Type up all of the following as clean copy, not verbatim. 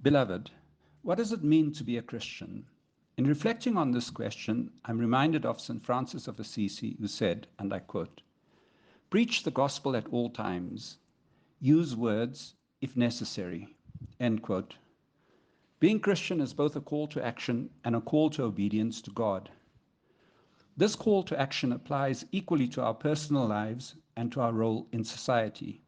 Beloved, what does it mean to be a Christian? In reflecting on this question, I'm reminded of St. Francis of Assisi, who said, and I quote, "Preach the gospel at all times. Use words if necessary." End quote. Being Christian is both a call to action and a call to obedience to God. This call to action applies equally to our personal lives and to our role in society.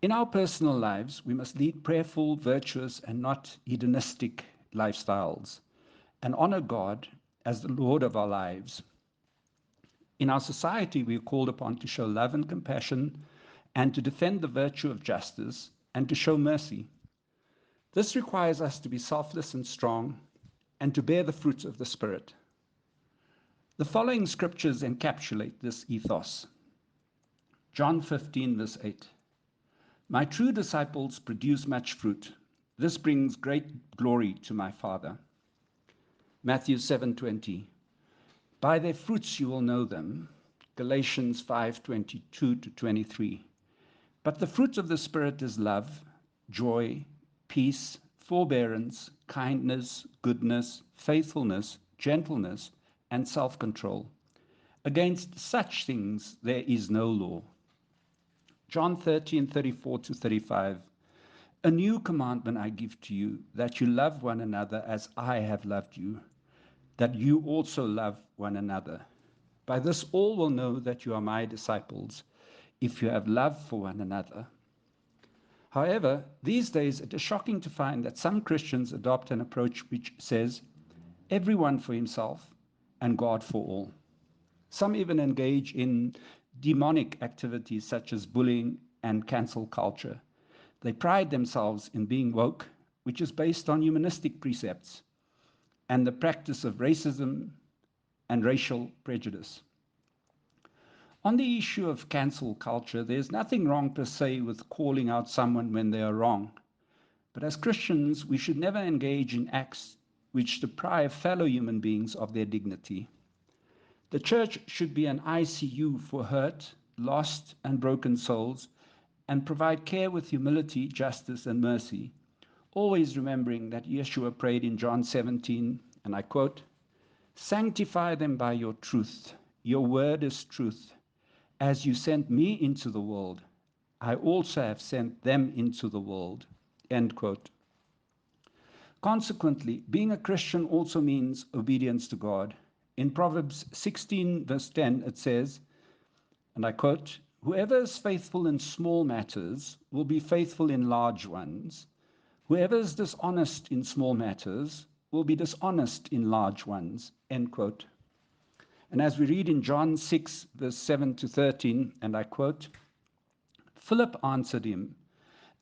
In our personal lives, we must lead prayerful, virtuous, and not hedonistic lifestyles, and honor God as the Lord of our lives. In our society, we are called upon to show love and compassion, and to defend the virtue of justice, and to show mercy. This requires us to be selfless and strong, and to bear the fruits of the Spirit. The following scriptures encapsulate this ethos. John 15, verse 8. "My true disciples produce much fruit. This brings great glory to my Father." Matthew 7:20. "By their fruits you will know them." Galatians 5:22 to 23. "But the fruit of the Spirit is love, joy, peace, forbearance, kindness, goodness, faithfulness, gentleness, and self-control. Against such things there is no law." John 13:34 to 35. "A new commandment I give to you, that you love one another as I have loved you, that you also love one another. By this all will know that you are my disciples, if you have love for one another." However, these days it is shocking to find that some Christians adopt an approach which says, everyone for himself and God for all. Some even engage in demonic activities such as bullying and cancel culture. They pride themselves in being woke, which is based on humanistic precepts and the practice of racism and racial prejudice. On the issue of cancel culture, there's nothing wrong per se with calling out someone when they are wrong. But as Christians, we should never engage in acts which deprive fellow human beings of their dignity. The church should be an ICU for hurt, lost, and broken souls, and provide care with humility, justice, and mercy, always remembering that Yeshua prayed in John 17, and I quote, "Sanctify them by your truth. Your word is truth. As you sent me into the world, I also have sent them into the world." End quote. Consequently, being a Christian also means obedience to God. In Proverbs 16, verse 10, it says, and I quote, "Whoever is faithful in small matters will be faithful in large ones. Whoever is dishonest in small matters will be dishonest in large ones." End quote. And as we read in John 6, verse 7 to 13, and I quote, "Philip answered him,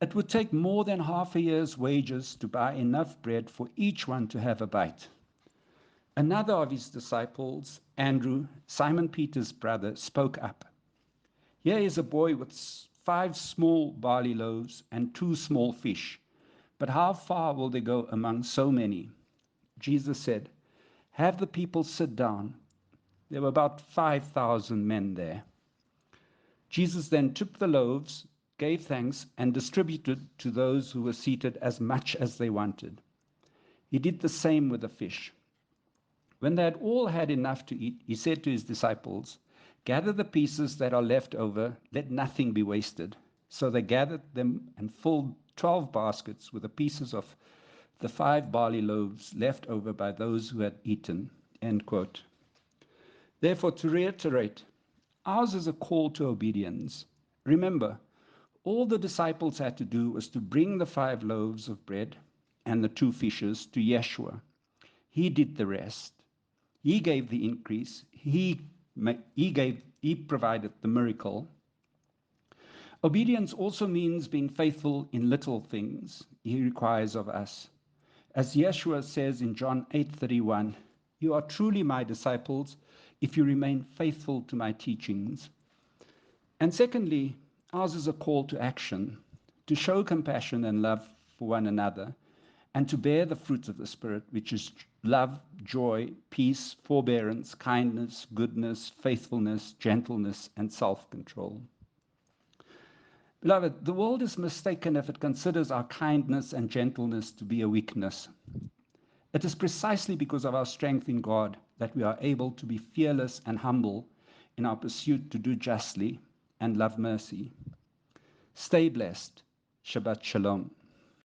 'It would take more than half a year's wages to buy enough bread for each one to have a bite.' Another of his disciples, Andrew, Simon Peter's brother, spoke up. 'Here is a boy with 5 small barley loaves and 2 small fish. But how far will they go among so many?' Jesus said, 'Have the people sit down.' There were about 5,000 men there. Jesus then took the loaves, gave thanks, and distributed to those who were seated as much as they wanted. He did the same with the fish. When they had all had enough to eat, he said to his disciples, 'Gather the pieces that are left over, let nothing be wasted.' So they gathered them and filled 12 baskets with the pieces of the 5 barley loaves left over by those who had eaten." End quote. Therefore, to reiterate, ours is a call to obedience. Remember, all the disciples had to do was to bring the 5 loaves of bread and the 2 fishes to Yeshua. He did the rest. He gave the increase. He provided the miracle. Obedience also means being faithful in little things he requires of us. As Yeshua says in John 8:31, "You are truly my disciples if you remain faithful to my teachings." And secondly, ours is a call to action, to show compassion and love for one another, and to bear the fruits of the Spirit, which is love, joy, peace, forbearance, kindness, goodness, faithfulness, gentleness, and self-control. Beloved, the world is mistaken if it considers our kindness and gentleness to be a weakness. It is precisely because of our strength in God that we are able to be fearless and humble in our pursuit to do justly and love mercy. Stay blessed. Shabbat Shalom.